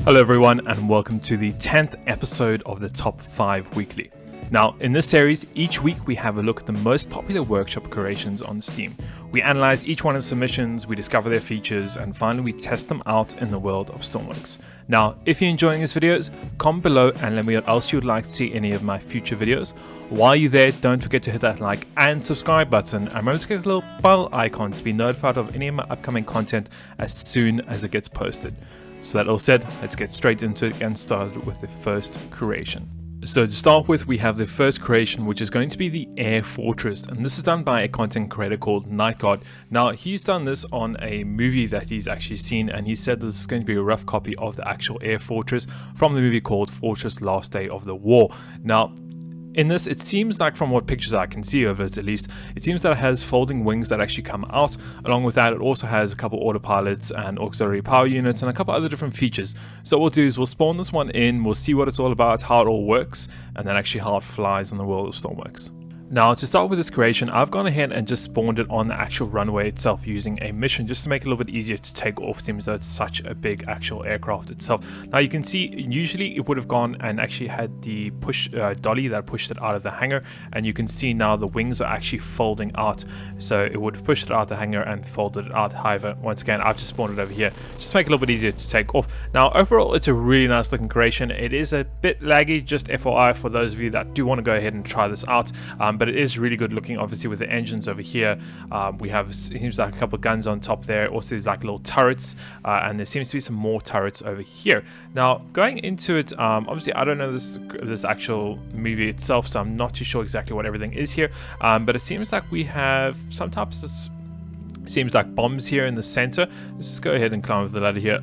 Hello everyone and welcome to the 10th episode of the Top 5 Weekly. Now in this series, each week we have a look at the most popular workshop creations on Steam. We analyze each one of the submissions, we discover their features, and finally we test them out in the world of Stormworks. Now if you're enjoying these videos, comment below and let me know what else you would like to see any of my future videos. While you're there, don't forget to hit that like and subscribe button, and remember to click the little bell icon to be notified of any of my upcoming content as soon as it gets posted. So that all said, let's get straight into it and start with the first creation. So to start with, we have the first creation, which is going to be the Air Fortress, and this is done by a content creator called Nightguard. Now he's done this on a movie that he's actually seen, and he said this is going to be a rough copy of the actual Air Fortress from the movie called Fortress Last Day of the War. Now in this, it seems like from what pictures I can see of it at least, it seems that it has folding wings that actually come out. Along with that, it also has a couple autopilots and auxiliary power units and a couple other different features. So what we'll do is we'll spawn this one in, we'll see what it's all about, how it all works, and then actually how it flies in the world of Stormworks. Now to start with this creation, I've gone ahead and just spawned it on the actual runway itself using a mission just to make it a little bit easier to take off, since though it's such a big actual aircraft itself. Now you can see usually it would have gone and actually had the push dolly that pushed it out of the hangar, and you can see now the wings are actually folding out, so it would push it out the hangar and folded it out. However, once again, I've just spawned it over here just to make it a little bit easier to take off. Now overall, it's a really nice looking creation. It is a bit laggy, just FYI for those of you that do want to go ahead and try this out, but it is really good looking. Obviously with the engines over here, we have, seems like a couple of guns on top there. Also there's like little turrets, and there seems to be some more turrets over here. Now going into it, obviously I don't know this actual movie itself, so I'm not too sure exactly what everything is here, but it seems like we have some types of, seems like bombs here in the center. Let's just go ahead and climb up the ladder here.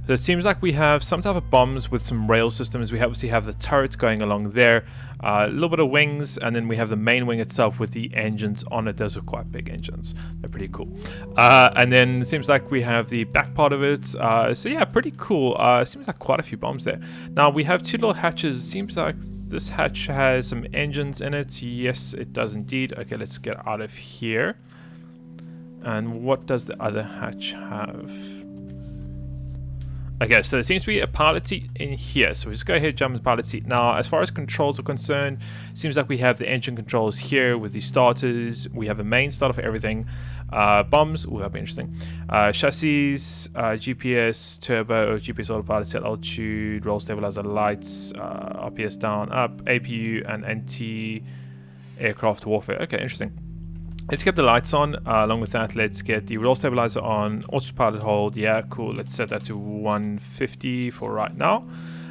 So it seems like we have some type of bombs with some rail systems. We obviously have the turrets going along there, a little bit of wings, and then we have the main wing itself with the engines on it. Those are quite big engines. They're pretty cool. And then it seems like we have the back part of it. So yeah, pretty cool. It seems like quite a few bombs there. Now we have two little hatches. It seems like this hatch has some engines in it. Yes, it does indeed. Okay, let's get out of here. And what does the other hatch have? Okay, so there seems to be a pilot seat in here, so we'll just go ahead and jump in the pilot seat. Now, as far as controls are concerned, seems like we have the engine controls here with the starters. We have a main starter for everything. Bombs, that'll be interesting. Chassis, GPS, turbo, GPS autopilot, set altitude, roll stabilizer, lights, RPS down, up, APU, and anti-aircraft warfare. Okay, interesting. Let's get the lights on. Along with that, let's get the roll stabilizer on, autopilot hold. Yeah, cool. Let's set that to 150 for right now.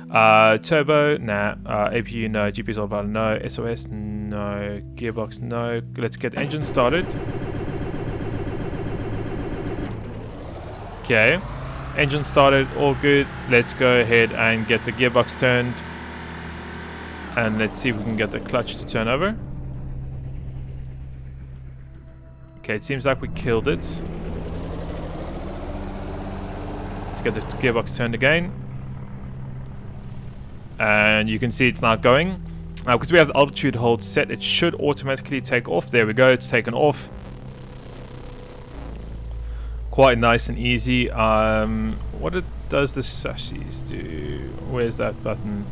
Turbo, nah. APU, no. GPS autopilot, no. SOS, no. Gearbox, no. Let's get engine started. Okay, engine started, all good. Let's go ahead and get the gearbox turned, and let's see if we can get the clutch to turn over. Okay, it seems like we killed it. Let's get the gearbox turned again. And you can see it's now going. Because we have the altitude hold set, it should automatically take off. There we go, it's taken off. Quite nice and easy. What does the chassis do? Where's that button?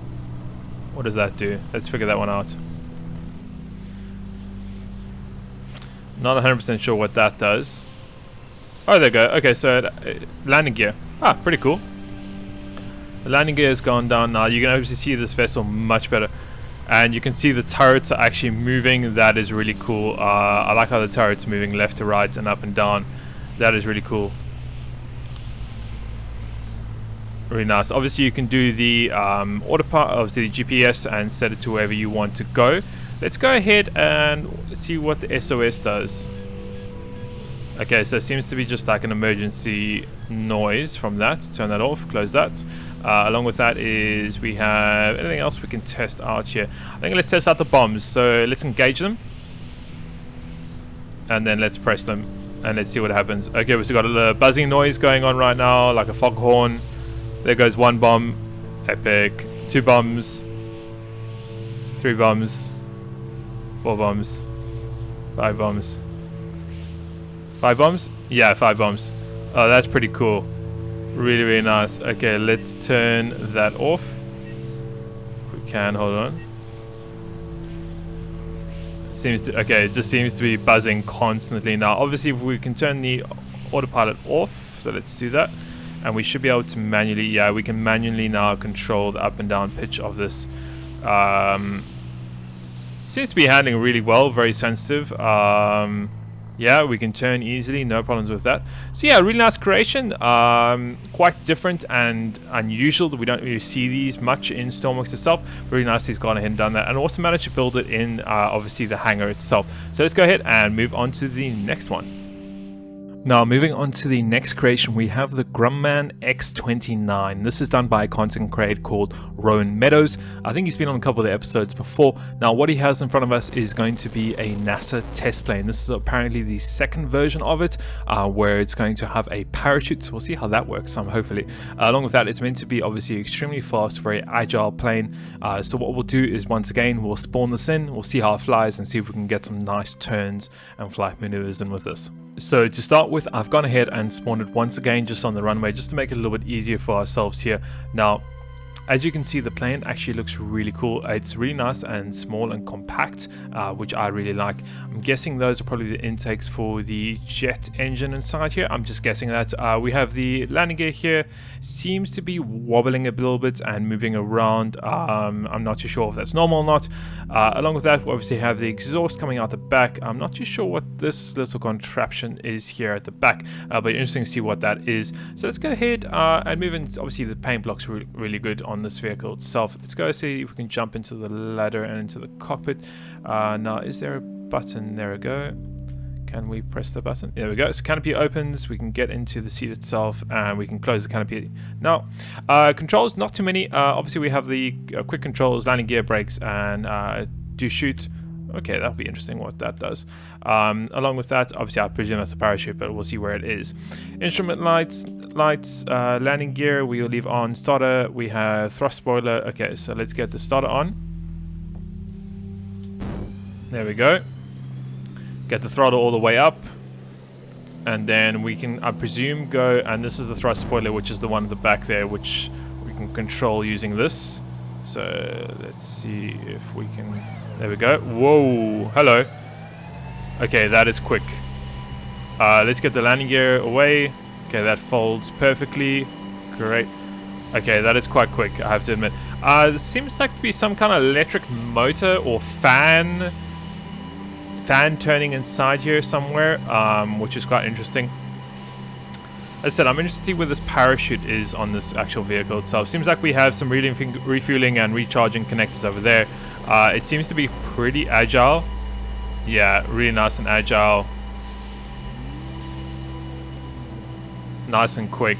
What does that do? Let's figure that one out. Not 100% sure what that does. Oh, there we go. Okay, so landing gear. Pretty cool. The landing gear has gone down now. You can obviously see this vessel much better. And you can see the turrets are actually moving. That is really cool. I like how the turrets are moving left to right and up and down. That is really cool. Really nice. Obviously, you can do the autopilot, obviously the GPS, and set it to wherever you want to go. Let's go ahead and see what the SOS does. Okay, so it seems to be just like an emergency noise from that. Turn that off, close that. Along with that is we have anything else we can test out here. I think let's test out the bombs. So let's engage them. And then let's press them. And let's see what happens. Okay, we've got a buzzing noise going on right now, like a foghorn. There goes one bomb. Epic. 2 bombs. 3 bombs. 4 bombs. 5 bombs. 5 bombs? Yeah, 5 bombs. Oh, that's pretty cool. Really, really nice. Okay, let's turn that off. If we can, hold on. Okay, it just seems to be buzzing constantly now. Obviously, if we can turn the autopilot off, so let's do that. And we should be able to manually, yeah, we can manually now control the up and down pitch of this. Seems to be handling really well, very sensitive. Yeah, we can turn easily, no problems with that. So yeah, really nice creation. Quite different and unusual that we don't really see these much in Stormworks itself. Really nice he's gone ahead and done that, and also managed to build it in obviously the hangar itself. So let's go ahead and move on to the next one. Now, moving on to the next creation, we have the Grumman X29. This is done by a content creator called Rowan Meadows. I think he's been on a couple of the episodes before. Now, what he has in front of us is going to be a NASA test plane. This is apparently the second version of it, where it's going to have a parachute. So we'll see how that works, hopefully. Along with that, it's meant to be obviously extremely fast, very agile plane. So what we'll do is, once again, we'll spawn this in, we'll see how it flies, and see if we can get some nice turns and flight maneuvers in with this. So to start with, I've gone ahead and spawned it once again just on the runway, just to make it a little bit easier for ourselves here. Now, as you can see, the plane actually looks really cool. It's really nice and small and compact, which I really like. I'm guessing those are probably the intakes for the jet engine inside here. I'm just guessing that. We have the landing gear here. Seems to be wobbling a little bit and moving around. I'm not too sure if that's normal or not. Along with that, we obviously have the exhaust coming out the back. I'm not too sure what this little contraption is here at the back, but interesting to see what that is. So let's go ahead and move in. Obviously, the paint block's really good on this vehicle itself. Let's go see if we can jump into the ladder and into the cockpit. Now, is there a button? There we go. Can we press the button? There we go. So canopy opens. We can get into the seat itself, and we can close the canopy. Now, controls, not too many. Obviously, we have the quick controls, landing gear, brakes, and do shoot. Okay, that'll be interesting what that does. Along with that, obviously, I presume that's a parachute, but we'll see where it is. Instrument lights, landing gear, we will leave on. Starter, we have thrust spoiler. Okay, so let's get the starter on. There we go. Get the throttle all the way up. And then we can, I presume, go, and this is the thrust spoiler, which is the one at the back there, which we can control using this. So let's see if we can... There we go. Whoa. Hello. Okay, that is quick. Let's get the landing gear away. Okay, that folds perfectly. Great. Okay, that is quite quick, I have to admit. There seems like to be some kind of electric motor or fan turning inside here somewhere, which is quite interesting. As I said, I'm interested to see where this parachute is on this actual vehicle itself. Seems like we have some refueling and recharging connectors over there. It seems to be pretty agile. Yeah, really nice and agile. Nice and quick.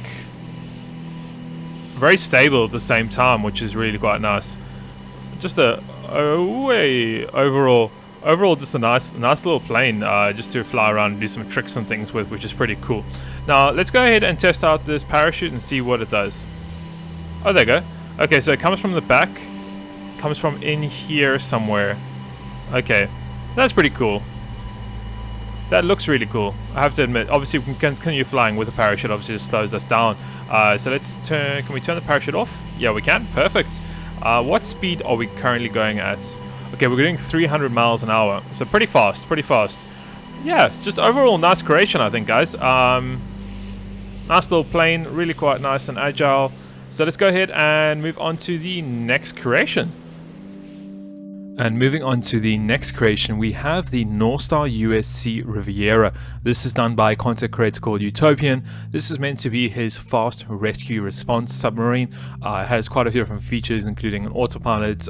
Very stable at the same time, which is really quite nice. Just overall just a nice little plane, just to fly around and do some tricks and things with, which is pretty cool. Now let's go ahead and test out this parachute and see what it does. Oh, there you go. Okay, so it comes from the back. Comes from in here somewhere. Okay, that's pretty cool. That looks really cool, I have to admit. Obviously, we can continue flying with the parachute. Obviously, it slows us down. So let's turn. Can we turn the parachute off? Yeah, we can. Perfect. What speed are we currently going at? Okay, we're doing 300 miles an hour. So pretty fast. Pretty fast. Yeah, just overall nice creation, I think, guys. Nice little plane, really quite nice and agile. So let's go ahead and move on to the next creation. And moving on to the next creation, we have the Northstar USC Riviera. This is done by a content creator called Utopian. This is meant to be his fast rescue response submarine. It has quite a few different features, including an autopilot,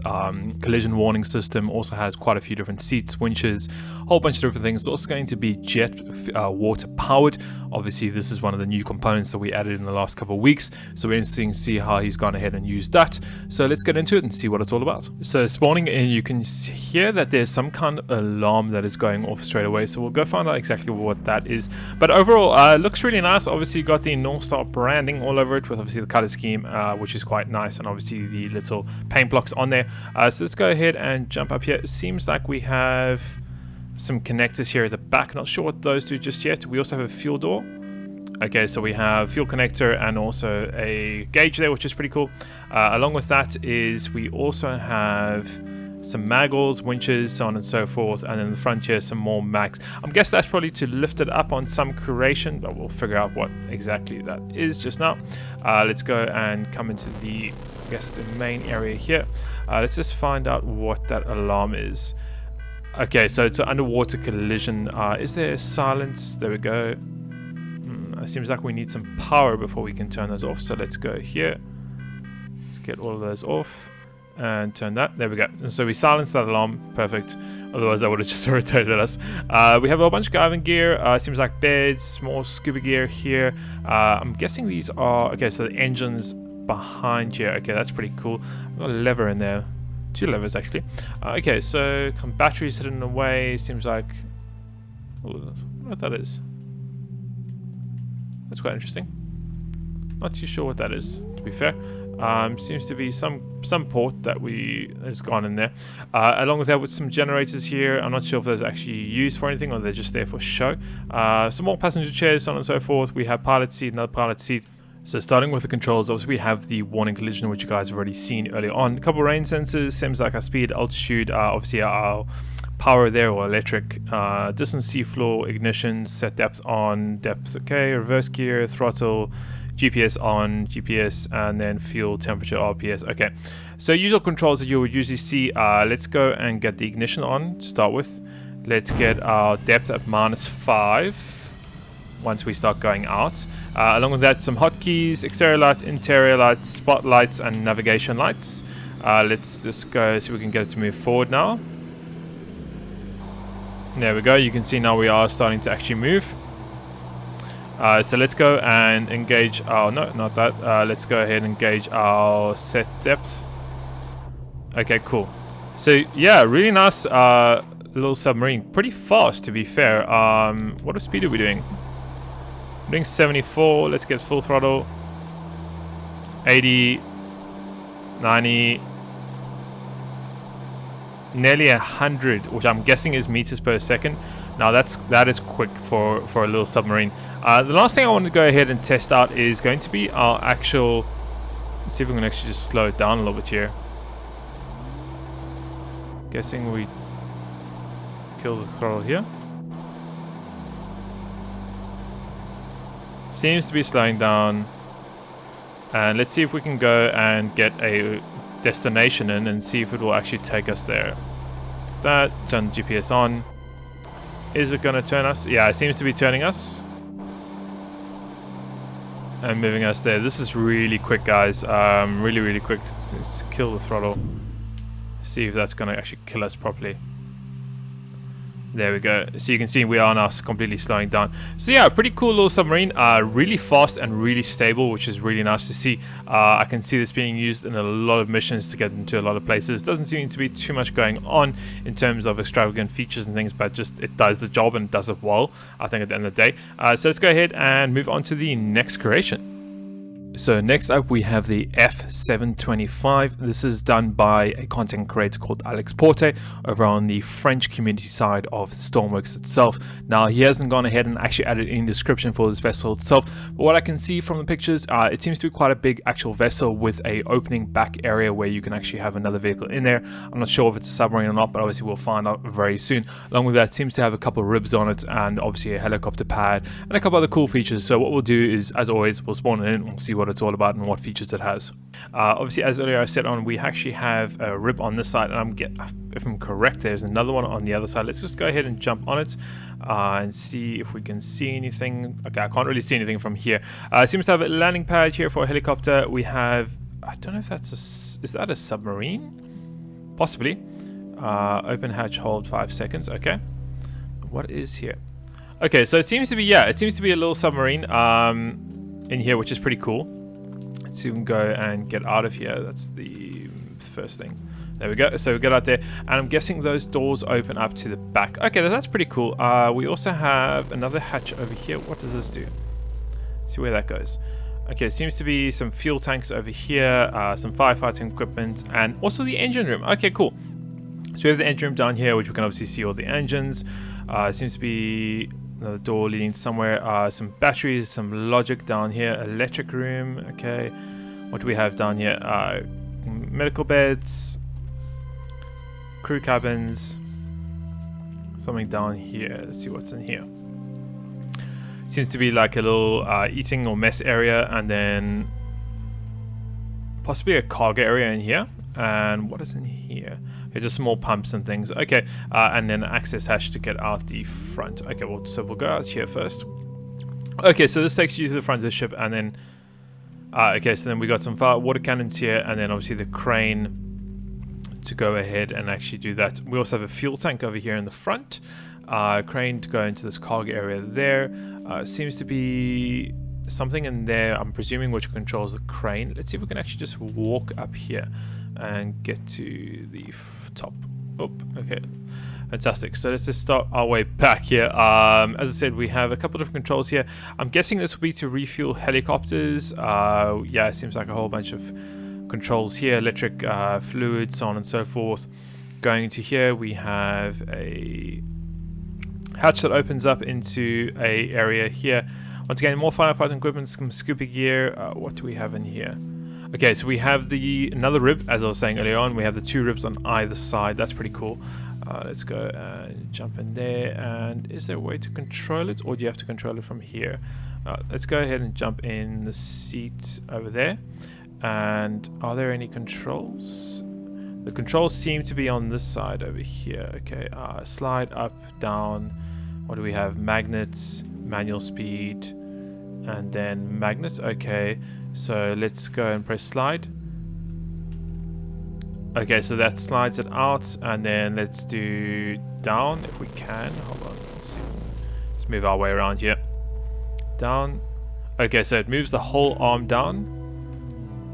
collision warning system, also has quite a few different seats, winches, a whole bunch of different things. It's also going to be jet water powered. Obviously, this is one of the new components that we added in the last couple of weeks. So we're interested to see how he's gone ahead and used that. So let's get into it and see what it's all about. So spawning in, you can hear that there's some kind of alarm that is going off straight away, so we'll go find out exactly what that is. But overall, it looks really nice. Obviously, you got the Northstar branding all over it with obviously the color scheme, which is quite nice, and obviously the little paint blocks on there. So let's go ahead and jump up here. It seems like we have some connectors here at the back. Not sure what those do just yet. We also have a fuel door. Okay, so we have fuel connector and also a gauge there, which is pretty cool. Along with that is we also have some maggles, winches, so on and so forth, and then in the front here some more mags. I'm guessing that's probably to lift it up on some creation, but we'll figure out what exactly that is just now. Let's go and come into the, I guess, the main area here. Let's just find out what that alarm is. Okay, so it's an underwater collision. Is there silence? There we go. It seems like we need some power before we can turn those off, so let's go here. Let's get all of those off and turn that. There we go. And so we silenced that alarm. Perfect. Otherwise that would have just rotated us. We have a bunch of diving gear. Seems like beds, more scuba gear here. I'm guessing these are, okay, so the engine's behind here. Okay, that's pretty cool. We've got a lever in there. 2 levers actually. Okay, so some batteries hidden away. Seems like, oh, I don't know what that is. That's quite interesting. Not too sure what that is, to be fair. Seems to be some port that has gone in there. Along with that, with some generators here. I'm not sure if those are actually used for anything or they're just there for show. Some more passenger chairs, so on and so forth. We have pilot seat, another pilot seat. So starting with the controls, obviously we have the warning collision, which you guys have already seen earlier on. A couple of rain sensors, seems like our speed, altitude, obviously our power there, or electric, distance, seafloor, ignition, set depth on, depth okay, reverse gear, throttle, GPS on, GPS, and then fuel temperature, RPS. Okay, so usual controls that you would usually see. Let's go and get the ignition on to start with. Let's get our depth at -5 once we start going out. Along with that, some hotkeys, exterior lights, interior lights, spotlights, and navigation lights. Let's just go so we can get it to move forward now. There we go. You can see now we are starting to actually move. So let's go and engage our, no, not that. Let's go ahead and engage our set depth. Okay, cool. So yeah, really nice little submarine. Pretty fast, to be fair. What speed are we doing? We're doing 74. Let's get full throttle. 80, 90, nearly 100, which I'm guessing is meters per second. Now that is quick for a little submarine. The last thing I want to go ahead and test out is going to be our actual. Let's see if we can actually just slow it down a little bit here. Guessing we kill the throttle here. Seems to be slowing down. And let's see if we can go and get a destination in and see if it will actually take us there. That, turn the GPS on. Is it going to turn us? Yeah, it seems to be turning us. And moving us there. This is really quick, guys. Really, really quick. Let's kill the throttle. See if that's going to actually kill us properly. There we go. So you can see we are now completely slowing down. So yeah, pretty cool little submarine. Really fast and really stable, which is really nice to see. I can see this being used in a lot of missions to get into a lot of places. Doesn't seem to be too much going on in terms of extravagant features and things, but just it does the job and it does it well, I think, at the end of the day. So let's go ahead and move on to the next creation. So next up we have the F725. This is done by a content creator called Alex Porte over on the French community side of Stormworks itself. Now he hasn't gone ahead and actually added any description for this vessel itself, but what I can see from the pictures, it seems to be quite a big actual vessel with a opening back area where you can actually have another vehicle in there. I'm not sure if it's a submarine or not, but obviously we'll find out very soon. Along with that, it seems to have a couple of ribs on it and obviously a helicopter pad and a couple other cool features. So what we'll do is, as always, we'll spawn it in and we'll see what it's all about and what features it has. Obviously, as earlier I said on, we actually have a rib on this side, and if I'm correct, there's another one on the other side. Let's just go ahead and jump on it and see if we can see anything. Okay, I can't really see anything from here. It seems to have a landing pad here for a helicopter. We have, I don't know if that's is that a submarine? Possibly. Open hatch, hold 5 seconds. Okay. What is here? Okay, so it seems to be, yeah, it seems to be a little submarine in here, which is pretty cool. Let's see if we can go and get out of here. That's the first thing. There we go. So we get out there, and I'm guessing those doors open up to the back. Okay, that's pretty cool. We also have another hatch over here. What does this do? Let's see where that goes. Okay, seems to be some fuel tanks over here, some firefighting equipment, and also the engine room. Okay, cool. So we have the engine room down here, which we can obviously see all the engines. Seems to be Another door leading somewhere. Some batteries, some logic down here. Electric room. Okay. What do we have down here? Medical beds. Crew cabins. Something down here. Let's see what's in here. Seems to be like a little eating or mess area, and then possibly a cargo area in here. And what is in here? Okay, just small pumps and things. Okay, and then access hatch to get out the front. Okay, well, so we'll go out here first. Okay, so this takes you to the front of the ship, and then okay, so then we got some water cannons here, and then obviously the crane to go ahead and actually do that. We also have a fuel tank over here in the front. Crane to go into this cargo area there. Seems to be something in there, I'm presuming, which controls the crane. Let's see if we can actually just walk up here and get to the top. Oh, okay. Fantastic. So let's just start our way back here. As I said, we have a couple different controls here. I'm guessing this will be to refuel helicopters. Yeah, it seems like a whole bunch of controls here. Electric fluid, so on and so forth. Going into here, we have a hatch that opens up into a area here. Once again, more firefighting equipment, some scuba gear. What do we have in here? Okay, so we have another rib, as I was saying earlier on. We have the 2 ribs on either side. That's pretty cool. Let's go and jump in there. And is there a way to control it, or do you have to control it from here? Let's go ahead and jump in the seat over there. And are there any controls? The controls seem to be on this side over here. Okay, slide up, down. What do we have? Magnets, manual speed, and then magnets. Okay, so let's go and press slide. Okay, so that slides it out, and then let's do down if we can. Hold on, let's see. Let's move our way around here. Down. Okay, so it moves the whole arm down.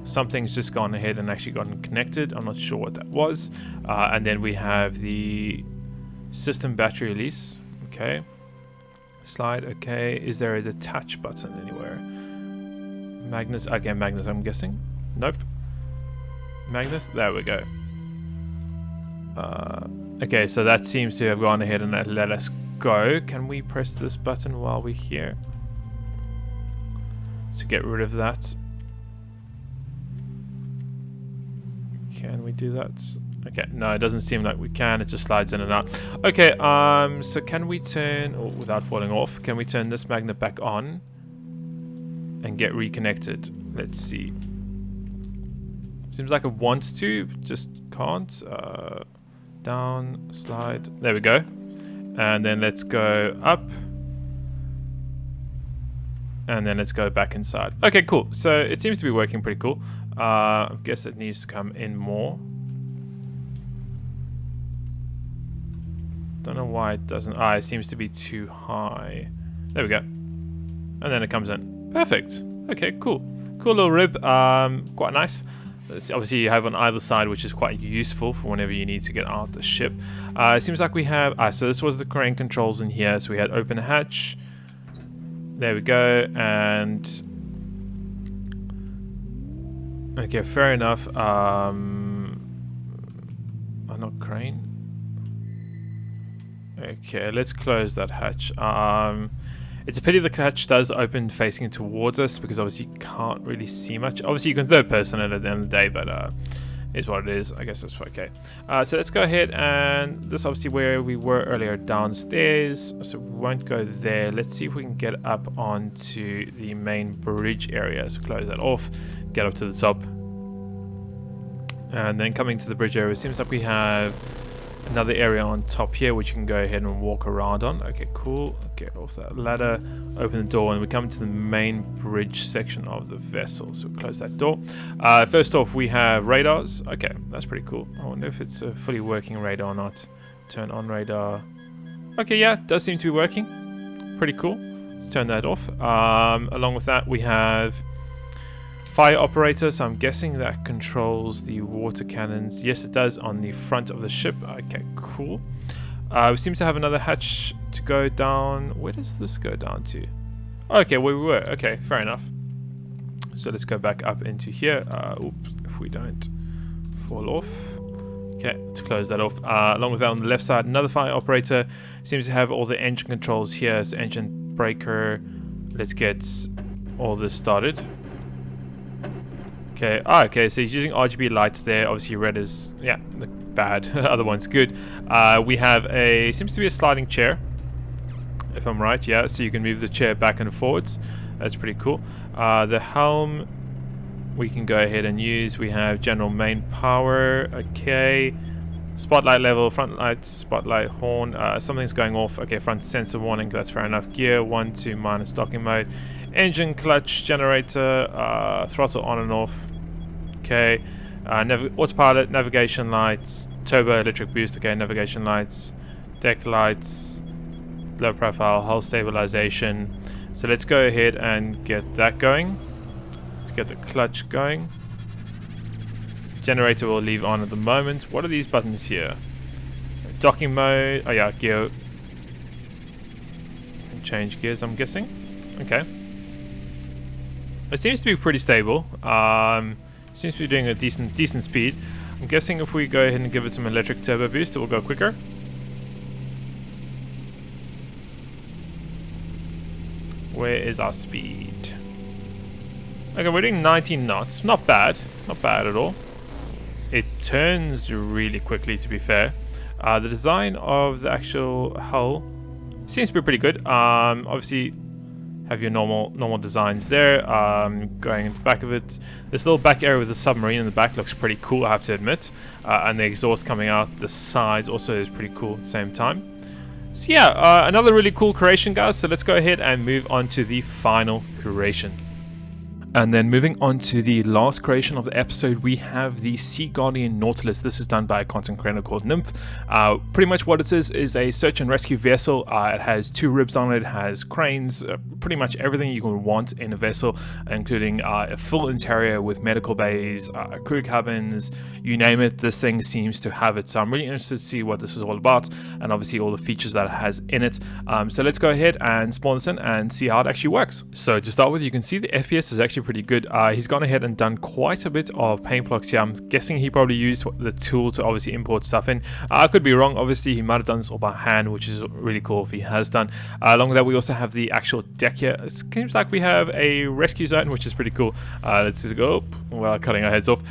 Something's just gone ahead and actually gotten connected. I'm not sure what that was. And then we have the system battery release. Okay. Slide. Okay. Is there a detach button anywhere? Magnus. Okay, Magnus, I'm guessing. Nope. Magnus. There we go. Okay, so that seems to have gone ahead and let us go. Can we press this button while we're here to get rid of that? Can we do that? Okay, no, it doesn't seem like we can. It just slides in and out. Okay, so can we turn, or without falling off, can we turn this magnet back on and get reconnected? Let's see. Seems like it wants to, just can't. Down, slide. There we go. And then let's go up. And then let's go back inside. Okay, cool. So it seems to be working pretty cool. I guess it needs to come in more. Don't know why it doesn't. It seems to be too high. There we go. And then it comes in. Perfect. Okay, cool. Cool little rib. Quite nice. Obviously you have on either side, which is quite useful for whenever you need to get out the ship. It seems like we have... so this was the crane controls in here. So we had open hatch. There we go. And... okay, fair enough. Not crane. Okay, let's close that hatch. It's a pity the hatch does open facing towards us, because obviously you can't really see much. Obviously you can third person it at the end of the day, but is what it is. I guess that's okay. So let's go ahead, and this is obviously where we were earlier, downstairs. So we won't go there. Let's see if we can get up onto the main bridge area. So close that off, get up to the top. And then coming to the bridge area, it seems like we have another area on top here which you can go ahead and walk around on. Okay, cool. Get off that ladder, open the door, and we come to the main bridge section of the vessel. So we'll close that door. First off, we have radars. Okay, that's pretty cool. I wonder if it's a fully working radar or not. Turn on radar. Okay, yeah, it does seem to be working. Pretty cool. Let's turn that off. Along with that, we have fire operator, so I'm guessing that controls the water cannons. Yes, it does, on the front of the ship. Okay, cool. We seem to have another hatch to go down. Where does this go down to? Okay, where we were. Okay, fair enough. So let's go back up into here. Oops, if we don't fall off. Okay, let's close that off. Along with that, on the left side, another fire operator seems to have all the engine controls here. So engine breaker. Let's get all this started. Okay. Okay. So he's using RGB lights there. Obviously, red is bad. Other one's good. We have seems to be a sliding chair, if I'm right. Yeah. So you can move the chair back and forwards. That's pretty cool. The helm we can go ahead and use. We have general main power. Okay. Spotlight level, front lights, spotlight horn. Something's going off. Okay, front sensor warning. That's fair enough. Gear 1 to minus docking mode. Engine, clutch, generator, throttle on and off. Okay. Autopilot, navigation lights, turbo electric boost. Okay, navigation lights, deck lights, low profile, hull stabilization. So let's go ahead and get that going. Let's get the clutch going. Generator will leave on at the moment. What are these buttons here? Docking mode. Oh yeah, gear. Change gears, I'm guessing. Okay. It seems to be pretty stable. Seems to be doing a decent speed. I'm guessing if we go ahead and give it some electric turbo boost, it will go quicker. Where is our speed? Okay, we're doing 19 knots. Not bad. Not bad at all. It turns really quickly, to be fair. The design of the actual hull seems to be pretty good. Obviously, have your normal designs there. Going into the back of it, this little back area with the submarine in the back looks pretty cool, I have to admit. And the exhaust coming out the sides also is pretty cool at the same time. So yeah, another really cool creation, guys. So let's go ahead and move on to the final creation. And then moving on to the last creation of the episode, we have the Sea Guardian Nautilus. This is done by a content creator called Nymph. Pretty much what it is a search and rescue vessel. It has 2 ribs on it, has cranes, pretty much everything you can want in a vessel, including a full interior with medical bays, crew cabins, you name it, this thing seems to have it. So I'm really interested to see what this is all about, and obviously all the features that it has in it. So let's go ahead and spawn this in and see how it actually works. So to start with, you can see the FPS is actually pretty good. He's gone ahead and done quite a bit of paint blocks here. I'm guessing he probably used the tool to obviously import stuff in. I could be wrong. Obviously, he might have done this all by hand, which is really cool if he has done. Along with that, we also have the actual deck here. It seems like we have a rescue zone, which is pretty cool. Let's just go up while cutting our heads off.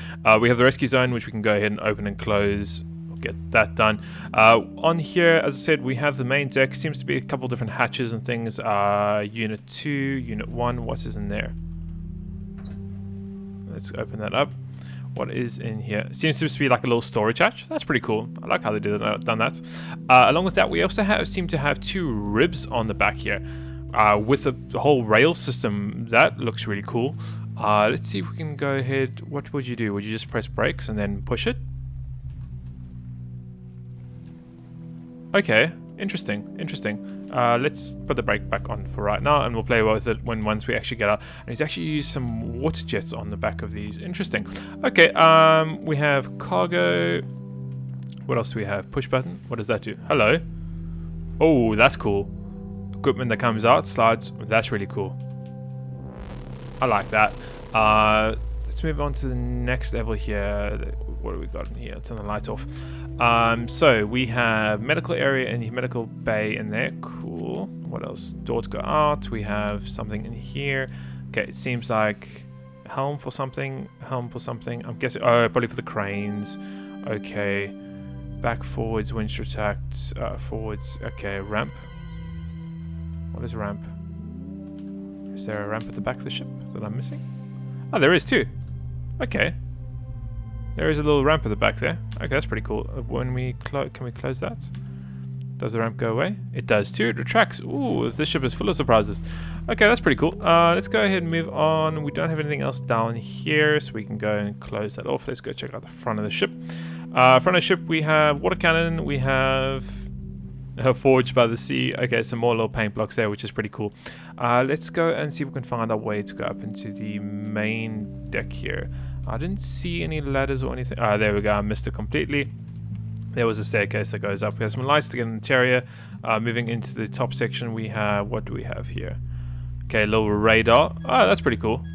We have the rescue zone, which we can go ahead and open and close. Get that done. On here, as I said, we have the main deck. Seems to be a couple different hatches and things. Unit 2, Unit 1. What is in there? Let's open that up. What is in here? Seems to be like a little storage hatch. That's pretty cool. I like how they done that. Along with that, we also seem to have 2 ribs on the back here, with the whole rail system. That looks really cool. Let's see if we can go ahead. What would you do? Would you just press brakes and then push it? Okay, interesting. Let's put the brake back on for right now, and we'll play with it once we actually get out. And he's actually used some water jets on the back of these. Interesting. Okay, we have cargo. What else do we have? Push button. What does that do? Hello. Oh, that's cool. Equipment that comes out, slides. That's really cool. I like that. Let's move on to the next level here. What do we got in here? Turn the light off. So we have medical area and medical bay in there. Cool. What else? Door to go out. We have something in here. Okay, it seems like helm for something. I'm guessing. Oh, probably for the cranes. Okay. Back, forwards, winch retract, forwards. Okay, ramp. What is a ramp? Is there a ramp at the back of the ship that I'm missing? Oh, there is too. Okay. There is a little ramp at the back there. Okay, that's pretty cool. When we can we close that? Does the ramp go away? It does too. It retracts. Ooh, this ship is full of surprises. Okay, that's pretty cool. Let's go ahead and move on. We don't have anything else down here, so we can go and close that off. Let's go check out the front of the ship. Front of the ship, we have water cannon. We have forged by the sea. Okay, some more little paint blocks there, which is pretty cool. Let's go and see if we can find our way to go up into the main deck here. I didn't see any ladders or anything. There we go. I missed it completely. There was a staircase that goes up. We have some lights to get in the interior. Moving into the top section, we have... What do we have here? Okay, a little radar. Oh, that's pretty cool.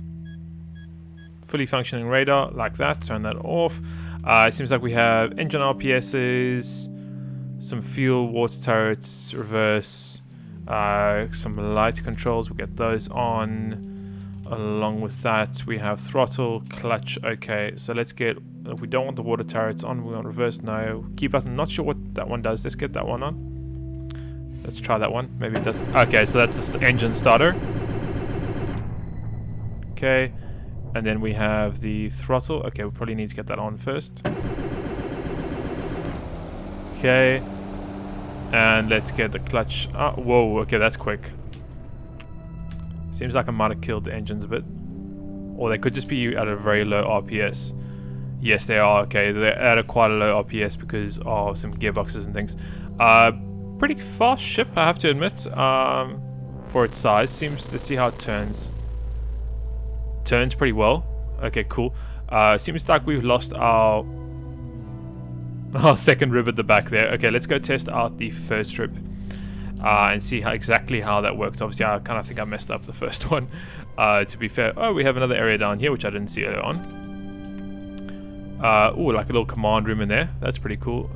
Fully functioning radar, like that. Turn that off. It seems like we have engine RPSs, some fuel, water turrets, reverse, some light controls. We'll get those on. Along with that, we have throttle, clutch. Okay, so let's get... we don't want the water turrets on. We want reverse. No. Key button. Not sure what that one does. Let's get that one on. Let's try that one. Maybe it does. Okay, so that's the engine starter. Okay. And then we have the throttle. Okay, we probably need to get that on first. Okay. And let's get the clutch. Oh, whoa. Okay, that's quick. Seems like I might have killed the engines a bit. Or they could just be at a very low RPS. Yes, they are. Okay, they're at quite a low RPS because of some gearboxes and things. Pretty fast ship, I have to admit. For its size. Let's see how it turns. Turns pretty well. Okay, cool. Seems like we've lost our second rib at the back there. Okay, let's go test out the first rib. And see exactly how that works. Obviously, I kind of think I messed up the first one. To be fair. Oh, we have another area down here, which I didn't see earlier on. Ooh, like a little command room in there. That's pretty cool.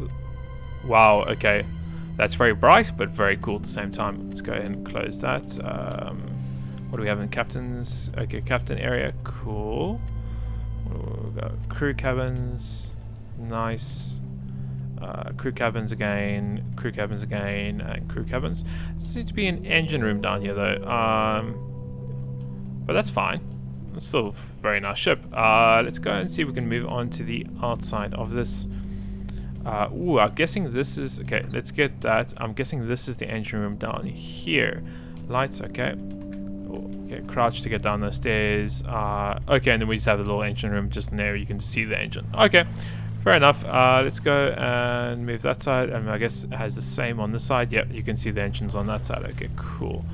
Wow, okay. That's very bright, but very cool at the same time. Let's go ahead and close that. What do we have in captains? Okay, captain area. Cool. We've got crew cabins. Nice. Crew cabins again, and crew cabins. There seems to be an engine room down here though, but that's fine. It's still a very nice ship. Let's go and see if we can move on to the outside of this. Ooh, I'm guessing this is... okay, let's get that. I'm guessing this is the engine room down here. Lights, okay. Okay, crouch to get down the stairs. Okay, and then we just have the little engine room just in there. You can see the engine. Okay. Fair enough. Let's go and move that side. And I guess it has the same on this side. Yep, you can see the engines on that side. Okay, cool.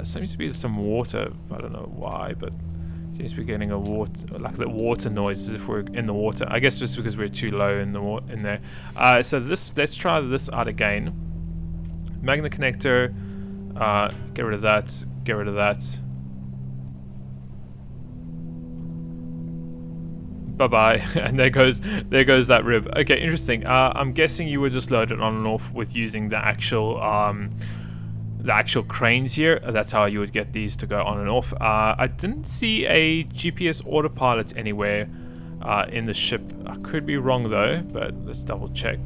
Seems to be some water. I don't know why, but seems to be getting a water, like the water noise as if we're in the water. I guess just because we're too low in the in there. So let's try this out again. Magnet connector. Get rid of that. Get rid of that. Bye-bye. And there goes that rib. Okay, interesting. I'm guessing you would just load it on and off with using the actual cranes here. That's how you would get these to go on and off. I didn't see a GPS autopilot anywhere in the ship. I could be wrong though, but let's double check.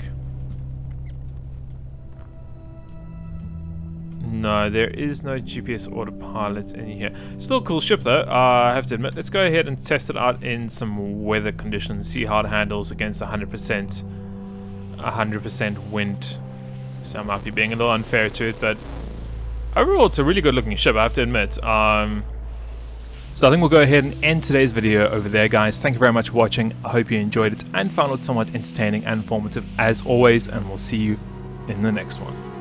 No, there is no GPS autopilot in here. Still a cool ship though, I have to admit. Let's go ahead and test it out in some weather conditions, see how it handles against 100% wind. So I might be being a little unfair to it, but overall it's a really good looking ship, I have to admit. So I think we'll go ahead and end today's video over there, guys. Thank you very much for watching. I hope you enjoyed it and found it somewhat entertaining and informative as always, and we'll see you in the next one.